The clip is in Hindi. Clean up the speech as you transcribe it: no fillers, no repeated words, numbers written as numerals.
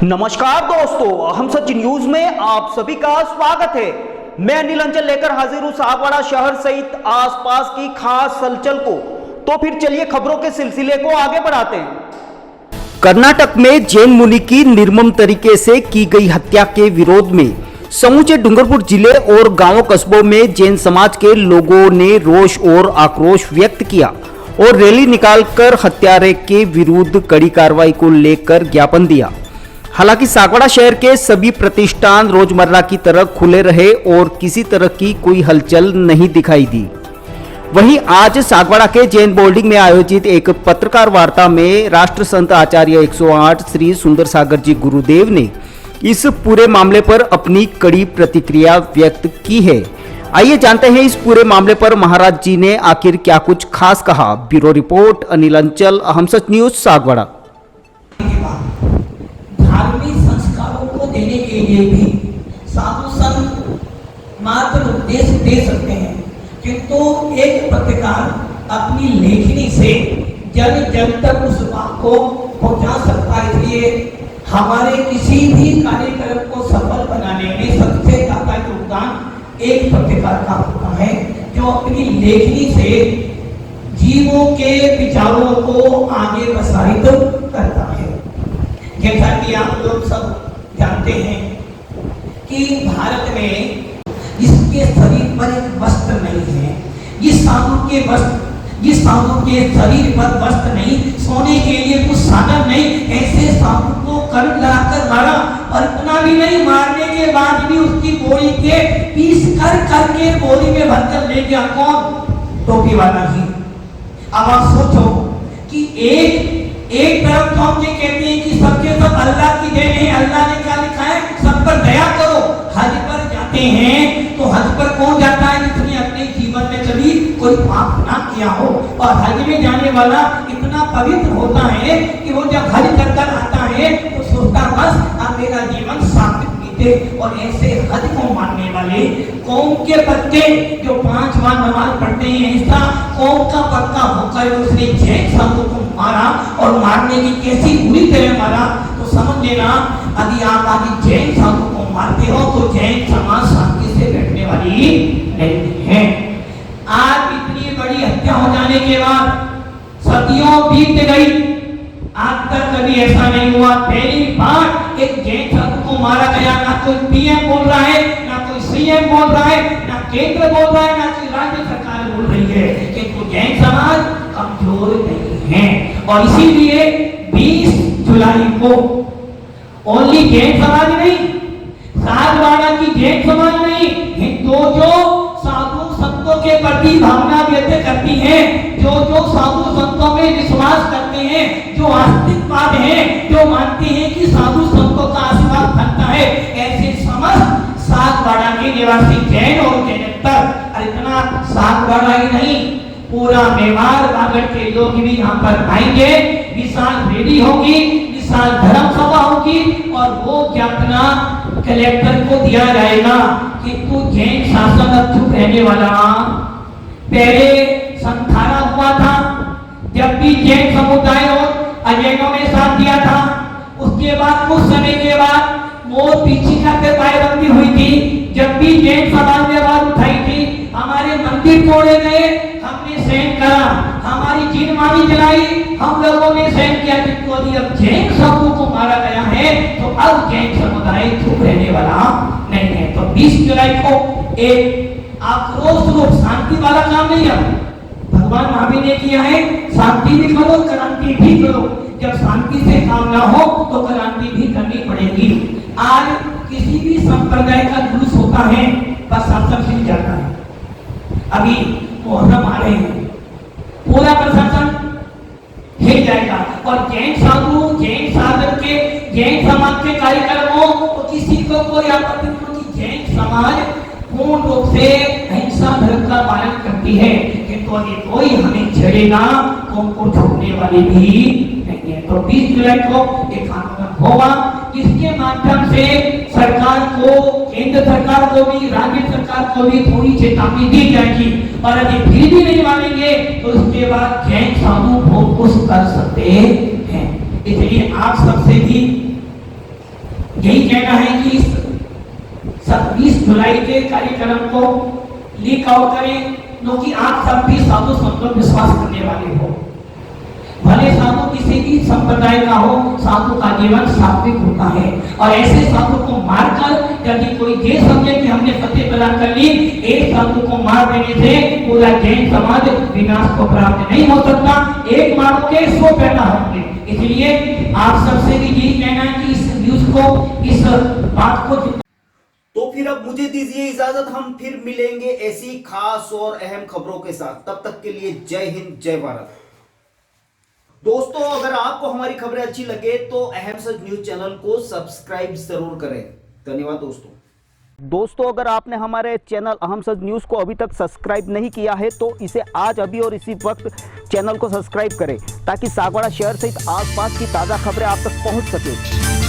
नमस्कार दोस्तों, हम सच न्यूज में आप सभी का स्वागत है। मैं अनिल अंचल लेकर हाजिर हूं सागवाड़ा शहर सहित आसपास की खास हलचल को। तो फिर चलिए खबरों के सिलसिले को आगे बढ़ाते हैं। कर्नाटक में जैन मुनि की निर्मम तरीके से की गई हत्या के विरोध में समूचे डूंगरपुर जिले और गांवों कस्बों में जैन समाज के लोगों ने रोष और आक्रोश व्यक्त किया और रैली निकालकर हत्यारे के विरुद्ध कड़ी कार्रवाई को लेकर ज्ञापन दिया। हालांकि सागवाड़ा शहर के सभी प्रतिष्ठान रोजमर्रा की तरह खुले रहे और किसी तरह की कोई हलचल नहीं दिखाई दी। वहीं आज सागवाड़ा के जैन बोर्डिंग में आयोजित एक पत्रकार वार्ता में राष्ट्र संत आचार्य 108 श्री सुंदर सागर जी गुरुदेव ने इस पूरे मामले पर अपनी कड़ी प्रतिक्रिया व्यक्त की है। आइए जानते हैं इस पूरे मामले पर महाराज जी ने आखिर क्या कुछ खास कहा। ब्यूरो रिपोर्ट अनिल अंचल, हम सच न्यूज सागवाड़ा। धार्मिक संस्कारों को देने के लिए भी साधु संत मात्र उपदेश दे सकते हैं, किंतु एक पत्रकार अपनी लेखनी से जन जन तक उस बात को पहुंचा सकता है। इसलिए हमारे किसी भी कार्यक्रम को सफल बनाने में सबसे ज्यादा योगदान एक पत्रकार का होता है, जो अपनी लेखनी से जीवों के विचारों को आगे प्रसारित करता है। जैसा कि आप लोग सब जानते हैं कि भारत में इसके शरीर पर एक वस्त्र नहीं है, इस साधु के शरीर पर वस्त्र नहीं, सोने के लिए कुछ साधन नहीं। ऐसे साधु को करंट लगाकर मारा और इतना भी नहीं, मारने के बाद भी उसकी बोरी के पीस करके बोरी में भरकर ले गया। कौन? टोपी वाला ही। अब आप सोचो कि एक तरफ तो हम ये कहते हैं कि सबके सब अल्लाह की देन है, अल्लाह ने क्या लिखा है, सब पर दया करो। हज पर जाते हैं तो हज पर कौन जाता है जिसने अपने जीवन में कभी कोई पाप ना किया हो, और हज में जाने वाला इतना पवित्र होता है कि वो जब हज कर आता है तो सोचता बस अब मेरा जीवन सार्थक बीते। और ऐसे हज को मानने वाले कौम के बच्चे जो 5 बार नमाज पढ़ते हैं, ऐसा कौम का पक्का होकर उसने जैन साधु को मारा और मारने की कैसी बुरी तरह मारा, तो समझ लेना यदि आप आदि जैन साधु को मारते हो तो जैन समाज शांति से बैठने वाली नहीं है। आज इतनी बड़ी हत्या हो जाने के बाद सदियों बीत गई, आज तक कभी ऐसा नहीं हुआ। पहली बार एक जैन साधु को मारा गया। ना कोई पीएम बोल रहा है, ना कोई सीएम बोल रहा है, ना केंद्र बोल रहा है, ना कोई राज्य सरकार बोल रही है, किंतु जैन समाज कमजोर नहीं है। और इसीलिए 20 जुलाई को ओनली जैन समाज नहीं, सागवाड़ा की जैन समाज नहीं, हिंदू जो साधु संतों के प्रति भावना व्यक्त करती हैं, जो साधु संतों में विश्वास करते हैं, जो आस्तिकवाद है, जो मानते हैं कि साधु संतों का आशीर्वाद बनता है, ऐसे समस्त सागवाड़ा के निवासी जैन और जैनेतर, और इतना सागवाड़ा ही नहीं, पूरा मेवाड़ बागड़ के लोग भी यहाँ पर आएंगे। विशाल रैली होगी, विशाल धर्म सभा होगी, और वो ज्ञापना कलेक्टर को दिया जाएगा कि तू जैन शासन अब चुप रहने वाला। पहले संथारा हुआ था, जब भी जैन समुदाय और अजैनों ने साथ दिया था, उसके बाद कुछ समय के बाद मोर पीछे का पायबंदी हुई थी। जब भी जैन समाज ने आवाज उठाई थी, हमारे मंदिर तोड़े गए, हमने सहन करा, हमारी जीन मानी जलाई, हम लोगों ने सहन किया, किंतु अब जैन साधु को मारा गया है तो अब जैन समुदाय चुप रहने वाला नहीं है। तो 20 जुलाई को एक आक्रोश रूप शांति वाला काम नहीं है, भगवान महावीर ने किया है, शांति भी करो, क्रांति भी करो। जब शांति से काम ना हो तो क्रांति भी करनी पड़ेगी। आज किसी भी संप्रदाय का जुलूस होता है, प्रशासन से जाता है। अभी मुहर्रम आ रहे हैं, पूरा प्रशासन हिल जाएगा, और जैन साधु, जैन साधक के, जैन समाज के कार्यक्रमों तो किसी को कोई आपत्ति नहीं, जैन समाज पूर्ण रूप से अहिंसा धर्म का पालन करती है, किंतु अगर कोई हमें छेड़ेगा तो उनको छोड़ने वाले भी नहीं है। तो 20 जुलाई को एक आंदोलन होगा, इसके माध्यम से सरकार को, केंद्र सरकार को भी, राज्य सरकार को भी थोड़ी चेतावनी दी जाएगी, और यदि फिर भी नहीं मानेंगे तो उसके बाद जैन साधु बहुत कुछ कर सकते हैं। इसलिए आप सबसे भी यही कहना है कि 20 जुलाई के कार्यक्रम को लीक आउट करें, क्योंकि आप सब भी साधु संतों विश्वास करने वाले हो। भले साधु किसी भी संप्रदाय का हो, साधु का जीवन सात्विक होता है, और ऐसे साधु को मारकर यदि कोई ये समझे कि हमने फतेह प्रदान कर ली, एक साधु को मार देने से पूरा जैन समाज विनाश को प्राप्त नहीं हो सकता। एक मारोगे 100 पैदा होंगे। इसलिए आप सबसे भी यही कहना है कि इस न्यूज को, इस बात को, तो फिर अब मुझे दीजिए इजाजत, हम फिर मिलेंगे ऐसी खास और अहम खबरों के साथ। तब तक के लिए जय हिंद, जय भारत। दोस्तों, अगर आपको हमारी खबरें अच्छी लगे तो अहम सच न्यूज चैनल को सब्सक्राइब जरूर करें। धन्यवाद दोस्तों, अगर आपने हमारे चैनल अहम सच न्यूज को अभी तक सब्सक्राइब नहीं किया है तो इसे आज अभी और इसी वक्त चैनल को सब्सक्राइब करें, ताकि सागवाड़ा शहर सहित आसपास की ताजा खबरें आप तक पहुंच सके।